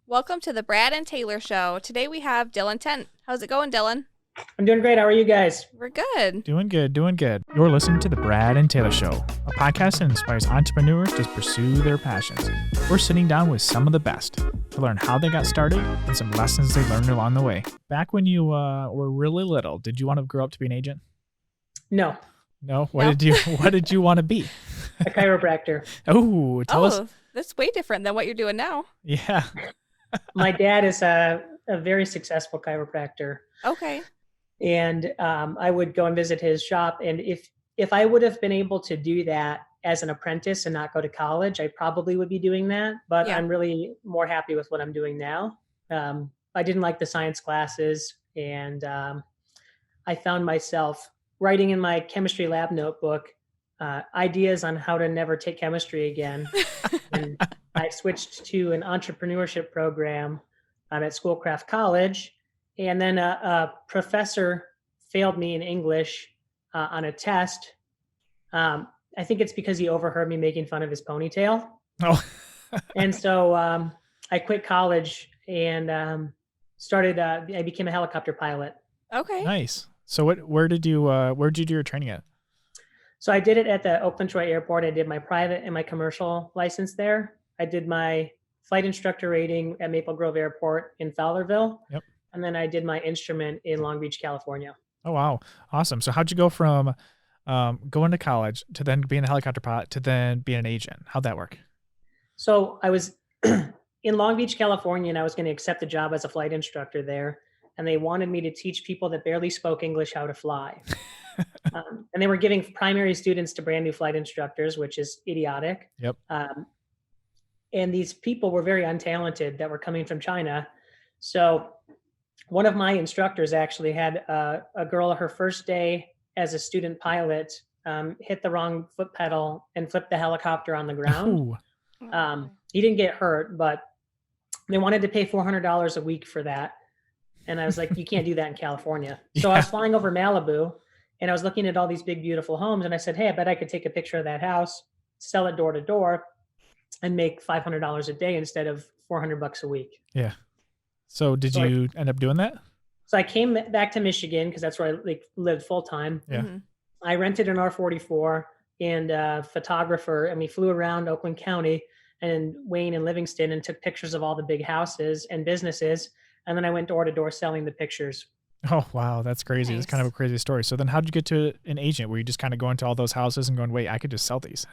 Welcome to the Brad and Taylor Show. Today we have Dylan Tent. How's it going, Dylan? I'm doing great. How are you guys? We're good. Doing good, doing good. You're listening to the Brad and Taylor Show, a podcast that inspires entrepreneurs to pursue their passions. We're sitting down with some of the best to learn how they got started and some lessons they learned along the way. Back when you were really little, did you want to grow up to be an agent? No, No. No. What did you want to be? a chiropractor. Oh, tell us. That's way different than what you're doing now. Yeah. My dad is a very successful chiropractor, Okay. and I would go and visit his shop. And if I would have been able to do that as an apprentice and not go to college, I probably would be doing that. But Yeah. I'm really more happy with what I'm doing now. I didn't like the science classes, and I found myself writing in my chemistry lab notebook ideas on how to never take chemistry again. And I switched to an entrepreneurship program at Schoolcraft College. And then a professor failed me in English on a test. I think it's because he overheard me making fun of his ponytail. Oh. And so I quit college and I became a helicopter pilot. Okay. Nice. So where did you do your training at? So I did it at the Oakland Troy Airport. I did my private and my commercial license there. I did my flight instructor rating at Maple Grove Airport in Fowlerville. Yep. And then I did my instrument in Long Beach, California. Oh, wow. Awesome. So how'd you go from going to college to then being a helicopter pilot to then being an agent? How'd that work? So I was in Long Beach, California, and I was going to accept a job as a flight instructor there. And they wanted me to teach people that barely spoke English how to fly. And they were giving primary students to brand new flight instructors, which is idiotic. Yep. And these people were very untalented that were coming from China. So one of my instructors actually had a girl her first day as a student pilot hit the wrong foot pedal and flipped the helicopter on the ground. Ooh. He didn't get hurt, but they wanted to pay $400 a week for that. And I was like, you can't do that in California. So I was flying over Malibu and I was looking at all these big, beautiful homes. And I said, hey, I bet I could take a picture of that house, sell it door to door and make $500 a day instead of $400 a week. Yeah. So did you end up doing that? So I came back to Michigan because that's where I lived full time. Yeah. Mhm. I rented an R44 and a photographer, and we flew around Oakland County and Wayne and Livingston and took pictures of all the big houses and businesses. And then I went door to door selling the pictures. Oh, wow. That's crazy. Nice. It's kind of a crazy story. So then how did you get to an agent? Were you just kind of going to all those houses and going, wait, I could just sell these?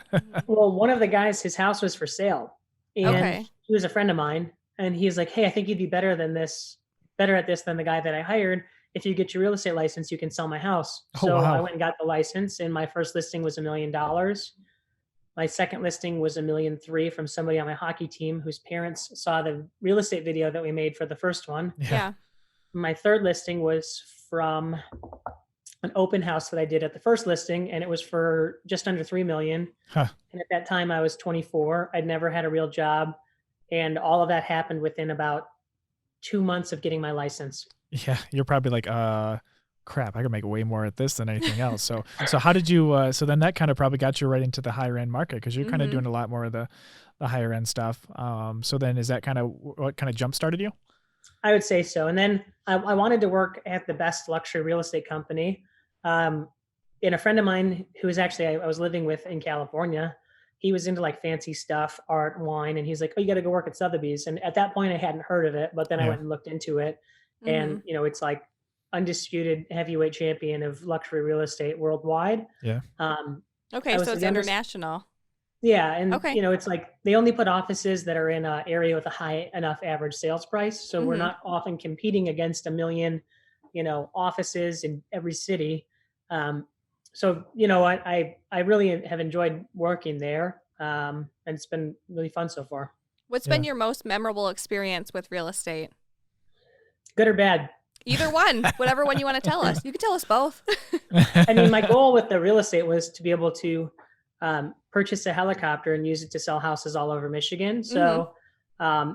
Well, one of the guys, his house was for sale. And Okay. he was a friend of mine. And he was like, hey, I think you'd be better at this than the guy that I hired. If you get your real estate license, you can sell my house. Oh, So wow. I went and got the license, and my first listing was $1 million. My second listing was $1.3 million from somebody on my hockey team whose parents saw the real estate video that we made for the first one. Yeah. My third listing was from an open house that I did at the first listing, and it was for just under $3 million. Huh. And at that time I was 24. I'd never had a real job. And all of that happened within about 2 months of getting my license. Yeah. You're probably like, crap, I could make way more at this than anything else. So how did you, so then that kind of probably got you right into the higher end market because you're kind of Mhm. doing a lot more of the higher end stuff. So then is that kind of what kind of jump started you? I would say so. And then I wanted to work at the best luxury real estate company. And a friend of mine who was actually, I was living with in California, he was into like fancy stuff, art, wine. And he's like, oh, you got to go work at Sotheby's. And at that point I hadn't heard of it, but then I Yeah. went and looked into it. Mhm. And, it's like undisputed heavyweight champion of luxury real estate worldwide. Yeah. Okay, I was so it's the youngest- international. Yeah. And, Okay. it's like they only put offices that are in an area with a high enough average sales price. So we're Mhm. not often competing against 1 million, offices in every city. So, I really have enjoyed working there. And it's been really fun so far. What's Yeah. been your most memorable experience with real estate? Good or bad. Either one, whatever one you want to tell us. You can tell us both. I mean, my goal with the real estate was to be able to purchase a helicopter and use it to sell houses all over Michigan. So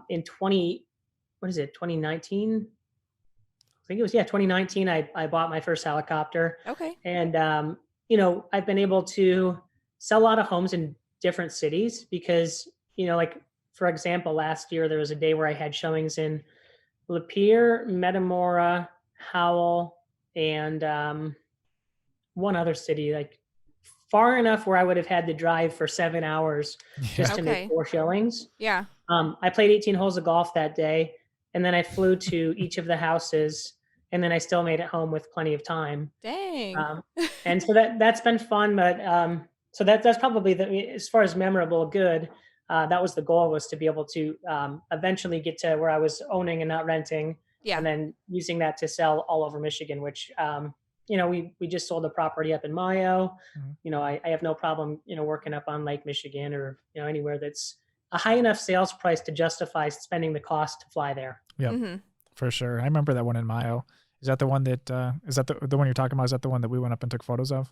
in 2019? I think it was, 2019, I bought my first helicopter. Okay. And, I've been able to sell a lot of homes in different cities because, like for example, last year there was a day where I had showings in Lapeer, Metamora, Howell, and one other city, like far enough where I would have had to drive for 7 hours just Yeah. to make Okay. 4 showings. Yeah. I played 18 holes of golf that day, and then I flew to each of the houses, and then I still made it home with plenty of time. Dang. And so that's been fun, but so that's probably as far as memorable, good. That was the goal, was to be able to eventually get to where I was owning and not renting, Yeah. and then using that to sell all over Michigan, which we just sold a property up in Mayo. Mhm. I have no problem working up on Lake Michigan, or anywhere that's a high enough sales price to justify spending the cost to fly there. Yep, Mm-hmm. for sure. I remember that one in Mayo. Is that the one that is that the one you're talking about? Is that the one that we went up and took photos of?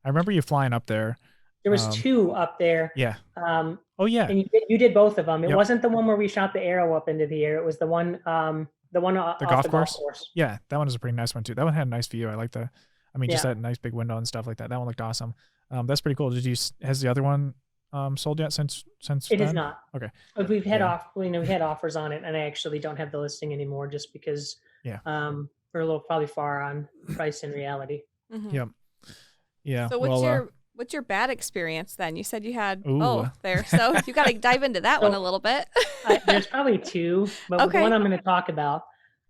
I remember you flying up there. There was 2 up there. Yeah. Um, Oh yeah. and you did both of them. It Yep. wasn't the one where we shot the arrow up into the air. It was the one off The the golf golf course? Yeah, that one is a pretty nice one too. That one had a nice view. I like just Yeah. that nice big window and stuff like that. That one looked awesome. That's pretty cool. Has the other one sold yet since It is then? not. Okay. But we've had Yeah. we had offers on it, and I actually don't have the listing anymore just because Yeah. we're a little probably far on price in reality. Mm-hmm. Yep. Yeah. So what's your bad experience then? You said you had Ooh. both there, so you got to dive into that one a little bit. There's probably 2, but Okay. the one I'm going to talk about,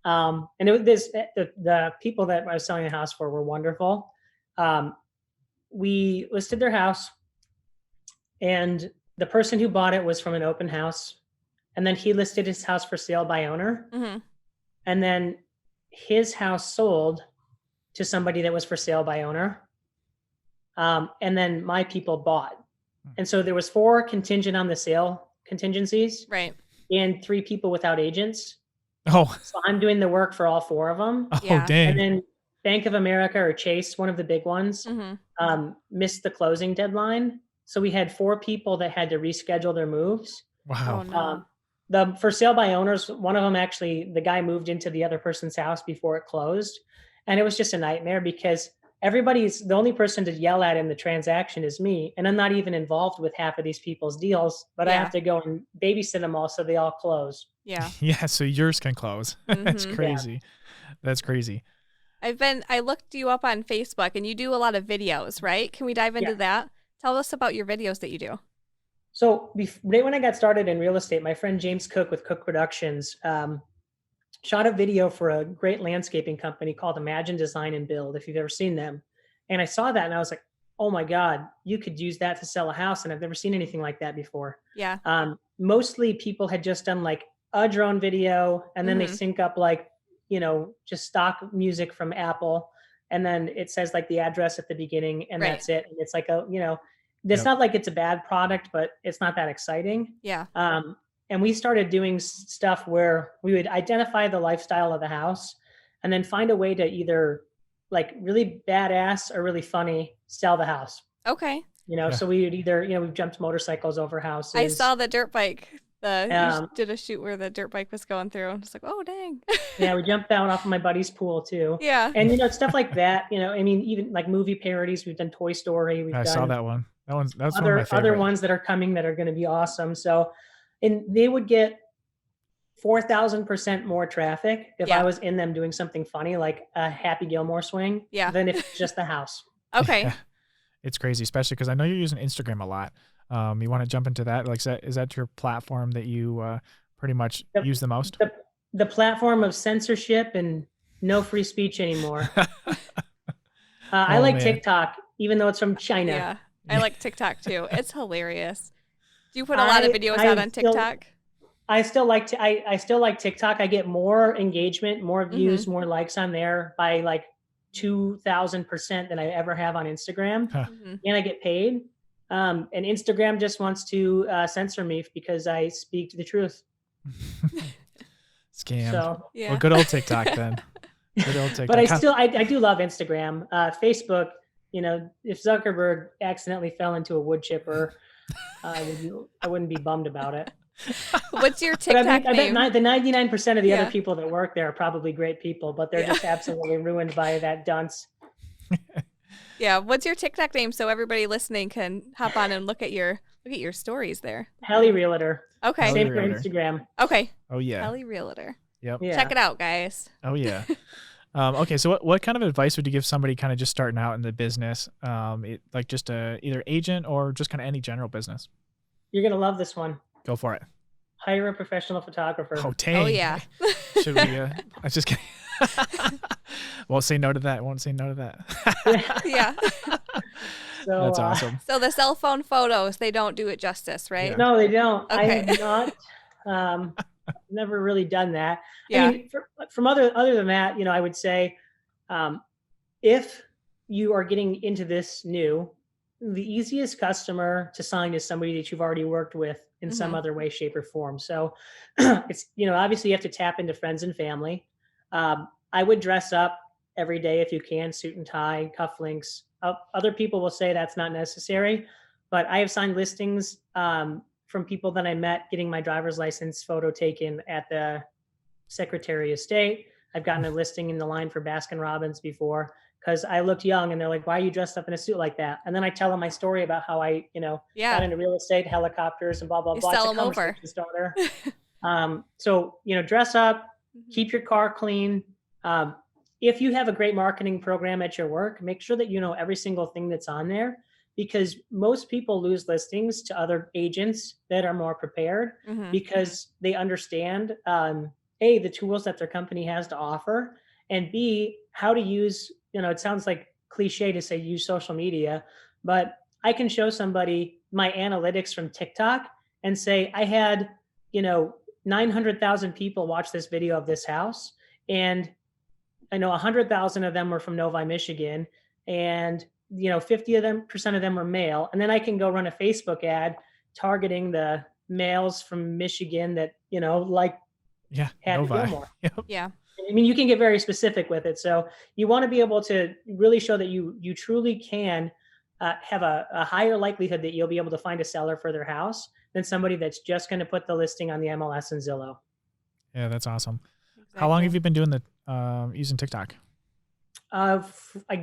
and the people that I was selling the house for were wonderful. We listed their house, and the person who bought it was from an open house, and then he listed his house for sale by owner, Mm-hmm. and then his house sold to somebody that was for sale by owner, and then my people bought, and so there was 4 contingent on the sale contingencies, Right. and 3 people without agents. Oh. So I'm doing the work for all 4 of them. Oh Yeah. dang. And then Bank of America or Chase, one of the big ones, Mm-hmm. missed the closing deadline. So we had 4 people that had to reschedule their moves. Wow. Oh no. The for sale by owners, one of them actually, the guy moved into the other person's house before it closed. And it was just a nightmare because the only person to yell at in the transaction is me. And I'm not even involved with half of these people's deals, but I Yeah. have to go and babysit them all so they all close. Yeah. Yeah, so yours can close. That's Mhm. crazy. That's crazy. I looked you up on Facebook, and you do a lot of videos, right? Can we dive into Yeah. that? Tell us about your videos that you do. So right when I got started in real estate, my friend James Cook with Cook Productions shot a video for a great landscaping company called Imagine Design and Build, if you've ever seen them. And I saw that and I was like, oh my God, you could use that to sell a house. And I've never seen anything like that before. Yeah. Mostly people had just done like a drone video, and then they Mhm. sync up like, just stock music from Apple. And then it says like the address at the beginning, and Right. that's it. And it's like it's Yep. not like it's a bad product, but it's not that exciting. Yeah. And we started doing stuff where we would identify the lifestyle of the house, and then find a way to either like really badass or really funny sell the house. Okay. Yeah. So we would either, we've jumped motorcycles over houses. I saw the dirt bike. You Um, did a shoot where the dirt bike was going through, and it's like, oh dang. Yeah, we jumped down off of my buddy's pool too. Yeah. And stuff like that. Even like movie parodies. We've done Toy Story. We've I done saw that one. That's one of my other favorite. ones that are coming that are going to be awesome. So, and they would get 4,000% more traffic if Yeah. I was in them doing something funny like a Happy Gilmore swing, Yeah. than if it's just the house. Okay. Yeah. It's crazy, especially because I know you're using Instagram a lot. You want to jump into that? Like, is that your platform that you pretty much Yep. use the most? The platform of censorship and no free speech anymore. I Oh, like man. TikTok, even though it's from China. Yeah. I like TikTok too. It's hilarious. Do you put a lot of videos out on TikTok? I still like TikTok. I get more engagement, more views, more likes on there by like 2,000% than I ever have on Instagram, Mhm. and I get paid. And Instagram just wants to censor me because I speak the truth. Scam. So, Yeah. Well, good old TikTok then. Good old TikTok. but I do love Instagram. Facebook, if Zuckerberg accidentally fell into a wood chipper, I wouldn't be bummed about it. What's your But I TikTok bet name? the 99% of the Yeah. other people that work there are probably great people, but they're Yeah. just absolutely ruined by that dunce. Yeah. What's your TikTok name so everybody listening can hop on and look at your stories there? Helly Realtor. Okay. Kelly Same for Realtor. Instagram. Okay. Oh yeah. Kelly Realtor. Yep. Yeah. Check it out, guys. Oh yeah. Okay, so what kind of advice would you give somebody kind of just starting out in the business, like just a either agent or just kind of any general business? You're going to love this one. Go for it. Hire a professional photographer. Oh dang. Oh yeah. Should we? I was just kidding. Won't say no to that. Won't say no to that. Yeah. So, That's awesome. So the cell phone photos, they don't do it justice, right? Yeah. No, they don't. Okay. I have not. Never really done that. Yeah. I mean, from other than that, I would say, if you are getting into this new, the easiest customer to sign is somebody that you've already worked with in some Mhm. other way, shape, or form. So it's obviously you have to tap into friends and family. I would dress up every day if you can, suit and tie, cufflinks. Other people will say that's not necessary, but I have signed listings from people that I met getting my driver's license photo taken at the Secretary of State. I've gotten a listing in the line for Baskin Robbins before because I looked young and they're like, why are you dressed up in a suit like that? And then I tell them my story about how I, Yeah. got into real estate, helicopters, and blah, blah, You blah. sell It's a 'em over. conversation starter. So, dress up, Mhm. keep your car clean. If you have a great marketing program at your work, make sure that you know every single thing that's on there because most people lose listings to other agents that are more prepared Mhm. because they understand A, the tools that their company has to offer, and B, how to use, it sounds like cliche to say use social media, but I can show somebody my analytics from TikTok and say, I had, 900,000 people watch this video of this house. And I know 100,000 of them were from Novi, Michigan, and 50% of them were male. And then I can go run a Facebook ad targeting the males from Michigan that like Yeah. Happy Novi. Gilmore. Yep. Yeah. I mean, you can get very specific with it. So you want to be able to really show that you truly can have a higher likelihood that you'll be able to find a seller for their house than somebody that's just going to put the listing on the MLS and Zillow. Yeah, that's awesome. How long have you been doing the using TikTok? I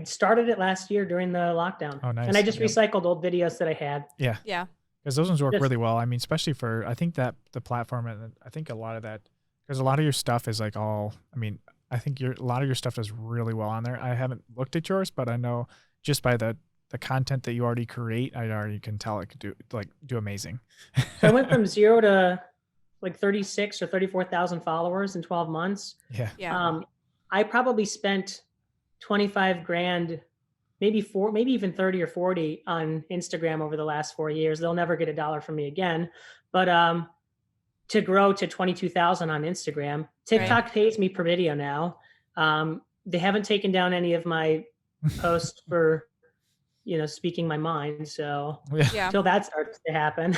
started it last year during the lockdown. Oh, nice. And I just Yep. recycled old videos that I had. Yeah. Yeah. Because those ones work Just- really well. I mean, especially for I think that the platform and I think a lot of that because a lot of your stuff is like all. I mean, I think a lot of your stuff does really well on there. I haven't looked at yours, but I know just by the content that you already create, I already can tell it could do amazing. So I went from 0 to like 36 or 34,000 followers in 12 months. Yeah. Yeah. I probably spent 25 grand, maybe even 30 or 40 on Instagram over the last 4 years. They'll never get $1 from me again. But to grow to 22,000 on Instagram, TikTok pays me per video now. They haven't taken down any of my posts for, speaking my mind. So Yeah. until that starts to happen.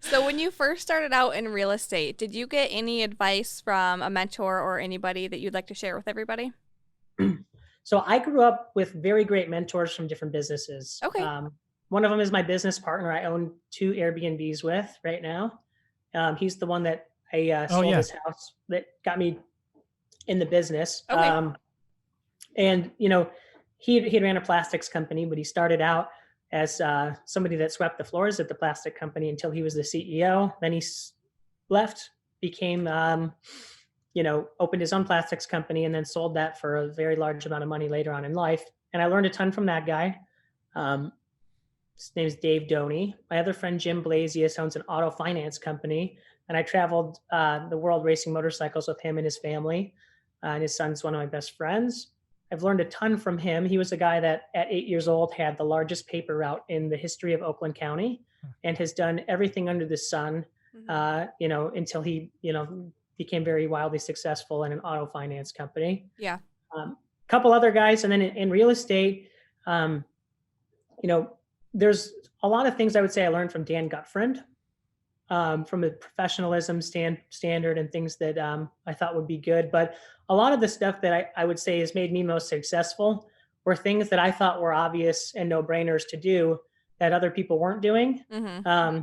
So when you first started out in real estate, did you get any advice from a mentor or anybody that you'd like to share with everybody? So I grew up with very great mentors from different businesses. Okay. One of them is my business partner. I own 2 Airbnbs with right now. He's the one that I sold his house that got me in the business. Okay. And he ran a plastics company, but he started out as somebody that swept the floors at the plastic company until he was the CEO. Then he left, became opened his own plastics company and then sold that for a very large amount of money later on in life. And I learned a ton from that guy. His name is Dave Doney. My other friend, Jim Blasius, owns an auto finance company. And I traveled the world racing motorcycles with him and his family. And his son's one of my best friends. I've learned a ton from him. He was a guy that at 8 years old had the largest paper route in the history of Oakland County and has done everything under the sun, until he, became very wildly successful in an auto finance company. Yeah. Couple other guys. And then in real estate, there's a lot of things I would say I learned from Dan Gutfriend, from a professionalism standard and things that I thought would be good. But a lot of the stuff that I would say has made me most successful were things that I thought were obvious and no-brainers to do that other people weren't doing. Mm-hmm.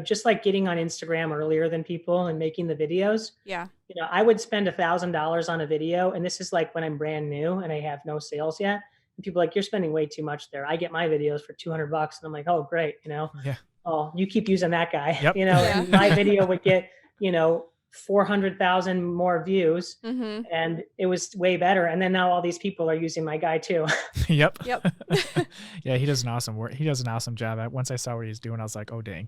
Just like getting on Instagram earlier than people and making the videos. Yeah. I would spend $1,000 on a video. And this is like when I'm brand new and I have no sales yet. And people are like, you're spending way too much there. I get my videos for $200 and I'm like, oh, great. Yeah. oh, you keep using that guy. Yep. And my video would get, 400,000 more views, Mm-hmm. and it was way better. And then now all these people are using my guy too. Yep. Yep. Yeah, he does an awesome work. He does an awesome job. Once I saw what he's doing, I was like, oh dang,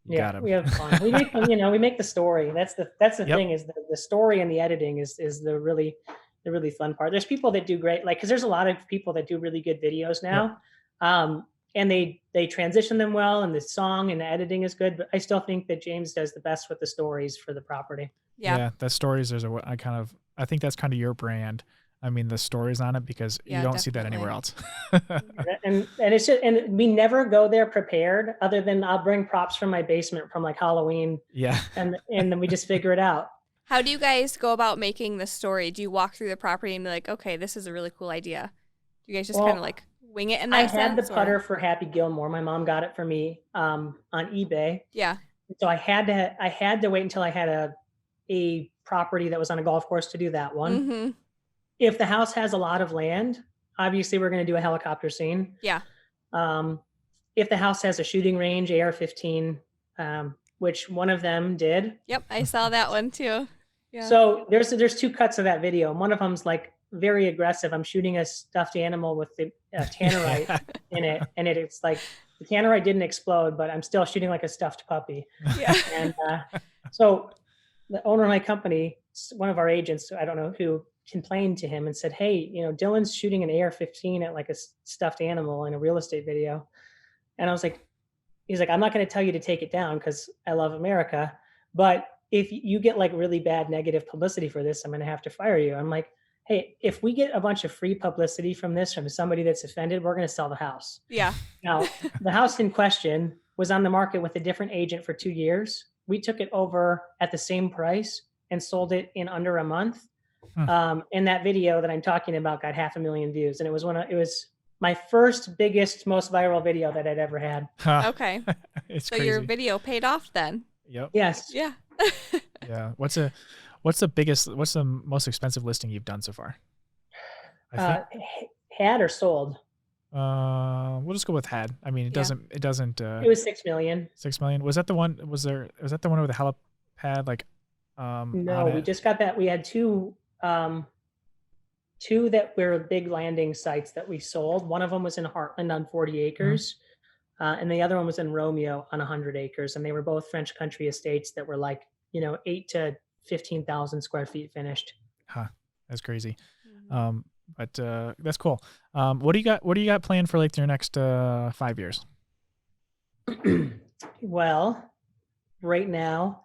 you got him. We have fun. We make, we make the story. That's the thing, is the story and the editing is the really fun part. There's people that do great, like, because there's a lot of people that do really good videos now. And they transition them well, and the song and the editing is good, but I still think that James does the best with the stories for the property. Yeah. The stories, I think that's kind of your brand. I mean, the stories on it, because you don't see that anywhere else. and it's just, and we never go there prepared, other than I'll bring props from my basement from like Halloween. Yeah. And then we just figure it out. How do you guys go about making the story? Do you walk through the property and be like, okay, this is a really cool idea? Do you guys just kind of like wing it in that sense? I had the putter for Happy Gilmore. My mom got it for me on eBay. Yeah. So I had to wait until I had a property that was on a golf course to do that one. Mm-hmm. If the house has a lot of land, obviously we're going to do a helicopter scene. Yeah. If the house has a shooting range, AR-15, which one of them did. Yep, I saw that one too. Yeah. So there's two cuts of that video. One of them's like very aggressive. I'm shooting a stuffed animal with the tannerite in it, and it's like the tannerite didn't explode, but I'm still shooting like a stuffed puppy. Yeah. And so the owner of my company, one of our agents, I don't know who, complained to him and said, hey, Dylan's shooting an AR-15 at like a stuffed animal in a real estate video. And I was like, he's like, I'm not going to tell you to take it down because I love America, but if you get like really bad negative publicity for this, I'm going to have to fire you. I'm like, hey, if we get a bunch of free publicity from this, from somebody that's offended, we're going to sell the house. Yeah. Now, the house in question was on the market with a different agent for 2 years. We took it over at the same price and sold it in under a month. And that video that I'm talking about got 500,000 views, and it was my first, biggest, most viral video that I'd ever had. Okay. It's so crazy. your video paid off then. Yep. Yes. Yeah. Yeah. What's the most expensive listing you've done so far? Had or sold? We'll just go with had. I mean, it doesn't. It was 6 million. 6 million. Was that the one? Was that the one with the helipad? Like, no, we just got that. We had two that were big landing sites that we sold. One of them was in Heartland on 40 acres. And the other one was in Romeo on 100 acres. And they were both French country estates that were like, 8 to 15,000 square feet finished. That's crazy. Mm-hmm. But that's cool. What do you got planned for like your next 5 years? Well, right now,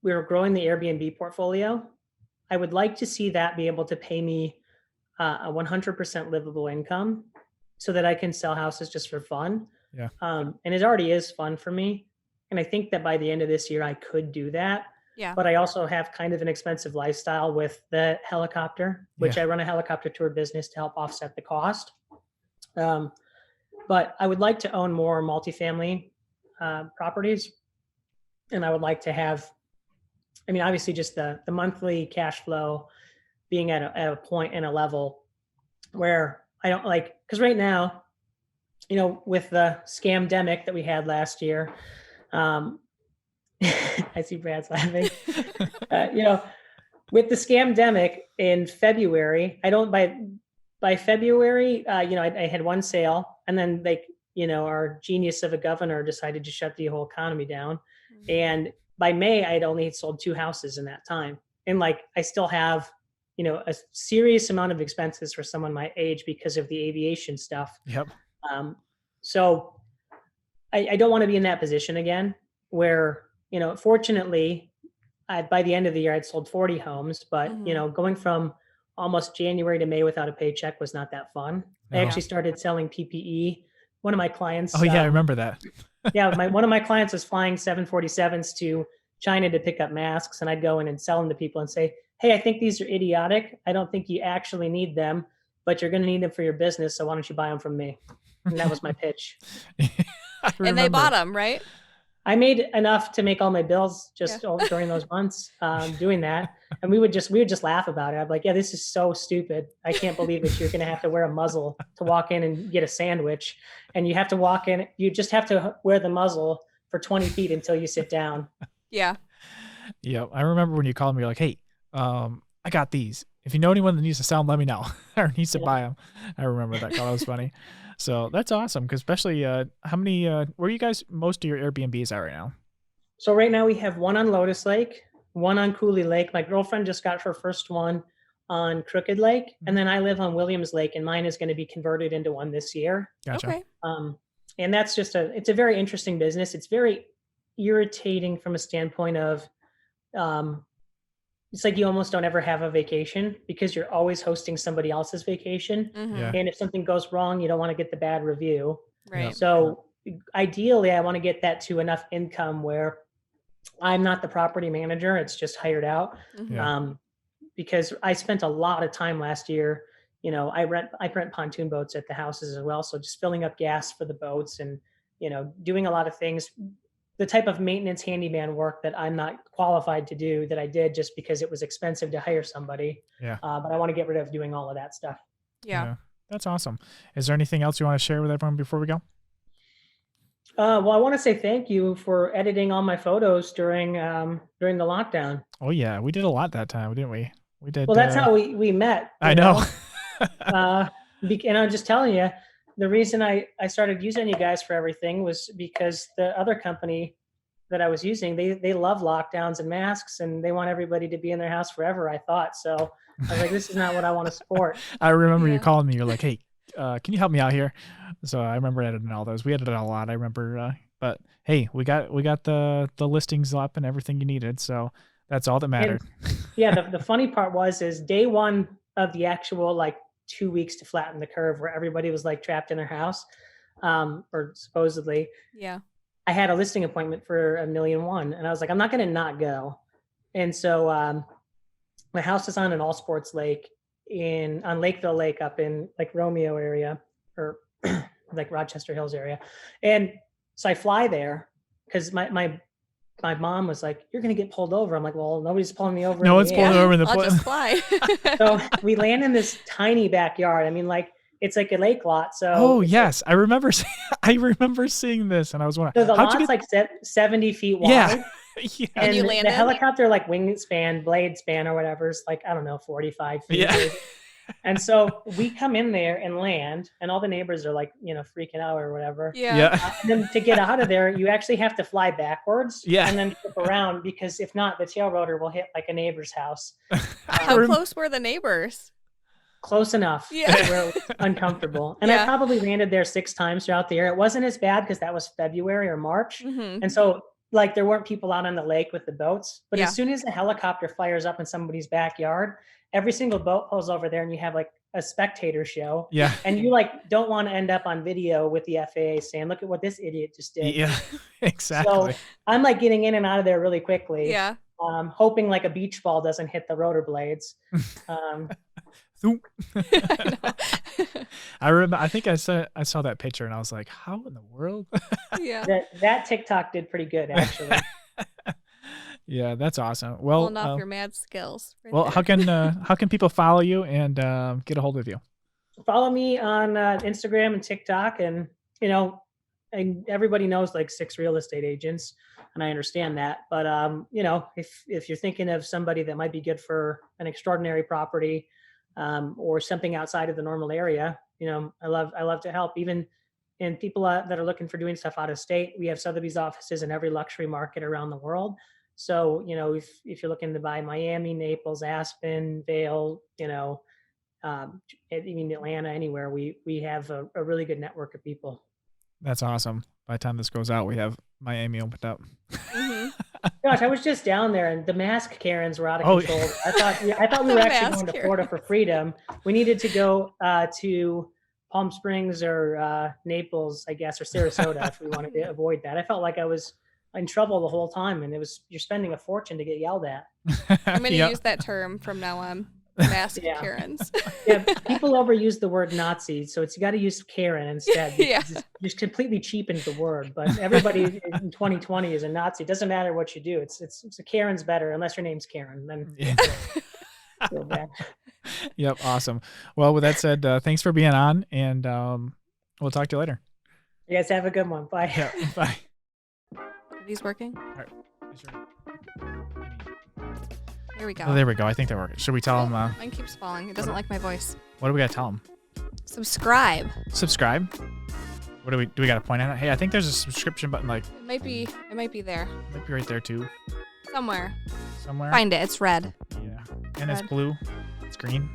we're growing the Airbnb portfolio. I would like to see that be able to pay me a 100% livable income so that I can sell houses just for fun. Yeah. And it already is fun for me. And I think that by the end of this year, I could do that. Yeah. But I also have kind of an expensive lifestyle with the helicopter, which I run a helicopter tour business to help offset the cost. But I would like to own more multifamily properties. And I would like to have, obviously just the monthly cash flow being at a point and a level where I don't because right now, with the scamdemic that we had last year, I see Brad's laughing. With the scamdemic in February, by February, I had one sale, and then our genius of a governor decided to shut the whole economy down. Mm-hmm. And by May, I had only sold 2 houses in that time. And I still have, a serious amount of expenses for someone my age because of the aviation stuff. Yep. So I don't want to be in that position again where, fortunately, by the end of the year, I'd sold 40 homes, but, going from almost January to May without a paycheck was not that fun. No. I actually started selling PPE. One of my clients. Oh yeah, I remember that. One of my clients was flying 747s to China to pick up masks, and I'd go in and sell them to people and say, hey, I think these are idiotic. I don't think you actually need them, but you're going to need them for your business. So why don't you buy them from me? And that was my pitch. And they bought them, right? I made enough to make all my bills just during those months doing that. And we would just laugh about it. I'm like, yeah, this is so stupid. I can't believe that you're going to have to wear a muzzle to walk in and get a sandwich. And you have to walk in, you just have to wear the muzzle for 20 feet until you sit down. Yeah. Yeah. I remember when you called me, you're like, hey, I got these. If you know anyone that needs to sell them, let me know or needs to buy them. I remember that call. That was funny. So that's awesome. Cause especially, how many, where you guys, most of your Airbnbs are right now? So right now we have one on Lotus Lake, one on Cooley Lake. My girlfriend just got her first one on Crooked Lake. And then I live on Williams Lake, and mine is going to be converted into one this year. Gotcha. Okay. And that's it's a very interesting business. It's very irritating from a standpoint of, it's like you almost don't ever have a vacation because you're always hosting somebody else's vacation. Yeah. And if something goes wrong, you don't want to get the bad review. Right. So ideally, I want to get that to enough income where I'm not the property manager. It's just hired out. Yeah. Because I spent a lot of time last year. I rent pontoon boats at the houses as well. So just filling up gas for the boats and, doing a lot of things, the type of maintenance handyman work that I'm not qualified to do that I did just because it was expensive to hire somebody. Yeah. But I want to get rid of doing all of that stuff. Yeah. That's awesome. Is there anything else you want to share with everyone before we go? Well, I want to say thank you for editing all my photos during the lockdown. Oh yeah. We did a lot that time, didn't we? We did. Well, that's how we met. I know. And I'm just telling you, the reason I started using you guys for everything was because the other company that I was using, they love lockdowns and masks, and they want everybody to be in their house forever, I thought. So I was like, this is not what I want to support. I remember you calling me. You're like, hey, can you help me out here? So I remember editing all those. We edited a lot. I remember, but hey, we got the listings up and everything you needed. So that's all that mattered. And, yeah. The funny part is day one of the actual 2 weeks to flatten the curve where everybody was trapped in their house, or supposedly. Yeah. I had a listing appointment for $1.1 million, and I was like, I'm not going to not go. And so my house is on an all sports lake on Lakeville Lake up in Romeo area, or Rochester Hills area. And so I fly there because my mom was like, you're going to get pulled over. I'm like, well, nobody's pulling me over. No one's pulling over in the plane. I'll just fly. So we land in this tiny backyard. I mean, it's like a lake lot. So yes, I remember seeing this, and I was wondering. So the lot's 70 feet wide. Yeah. Yeah. And you the landed? helicopter wingspan, blade span or whatever is I don't know, 45 feet. Yeah. And so we come in there and land, and all the neighbors are freaking out or whatever. Yeah. And then to get out of there, you actually have to fly backwards. Yeah. And then flip around, because if not, the tail rotor will hit a neighbor's house. How close were the neighbors? Close enough. Yeah. Where it was uncomfortable. And I probably landed there 6 times throughout the year. It wasn't as bad because that was February or March. Mm-hmm. And so there weren't people out on the lake with the boats. But Yeah. as soon as the helicopter fires up in somebody's backyard, every single boat pulls over there, and you have a spectator show. Yeah. And you don't want to end up on video with the FAA saying, look at what this idiot just did. Yeah, exactly. So I'm getting in and out of there really quickly. Yeah. Hoping a beach ball doesn't hit the rotor blades. I remember. I think I saw that picture, and I was like, "How in the world?" Yeah. That TikTok did pretty good, actually. Yeah, that's awesome. Well, pulling off your mad skills. Well, how can people follow you and get a hold of you? Follow me on Instagram and TikTok, and and everybody knows 6 real estate agents, and I understand that. But if you're thinking of somebody that might be good for an extraordinary property, or something outside of the normal area, I love to help. Even in people that are looking for doing stuff out of state, we have Sotheby's offices in every luxury market around the world. So if you're looking to buy Miami, Naples, Aspen, Vail, even Atlanta, anywhere, we have a really good network of people. That's awesome. By the time this goes out, we have Miami opened up. Mm-hmm. Gosh, I was just down there, and the mask Karens were out of control. I thought we were actually going to Florida for freedom. We needed to go to Palm Springs or Naples, I guess, or Sarasota if we wanted to avoid that. I felt like I was in trouble the whole time, and you're spending a fortune to get yelled at. I'm going to use that term from now on. masked Yeah. Karens. Yeah, people overuse the word Nazi, so you got to use Karen instead. Yeah. Just completely cheapened the word. But everybody in 2020 is a Nazi. It doesn't matter what you do. It's a Karen's better, unless your name's Karen. Then Yeah. feel bad. Yep. Awesome. Well, with that said, thanks for being on, and we'll talk to you later. You guys have a good one. Bye. Yeah. Bye. Are these working? Sure. Here we go. Oh, there we go. I think they're working. Should we tell them? Mine keeps falling. It doesn't like my voice. What do we got to tell them? Subscribe. Subscribe. What do we got to point at? Hey, I think there's a subscription button. Like It might be there. might be right there too. Somewhere. Somewhere. Find it. It's red. Yeah. And it's Red. blue. It's green.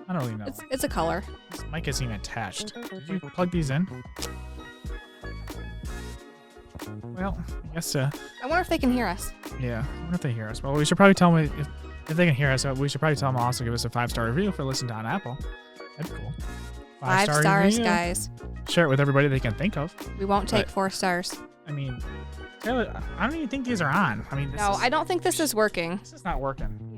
I don't really know. It's a color. This mic isn't even attached. Did you plug these in? Well, I guess. I wonder if they can hear us. Yeah. I wonder if they hear us. Well, we should probably tell them if they can hear us. We should probably tell them to also give us a 5-star review if they're listening on Apple. That'd be cool. 5 stars, review. guys. Share it with everybody they can think of. We won't take But- 4 stars. I mean, Taylor, I don't even think these are on. I mean, No, I don't think this is working. This is not working.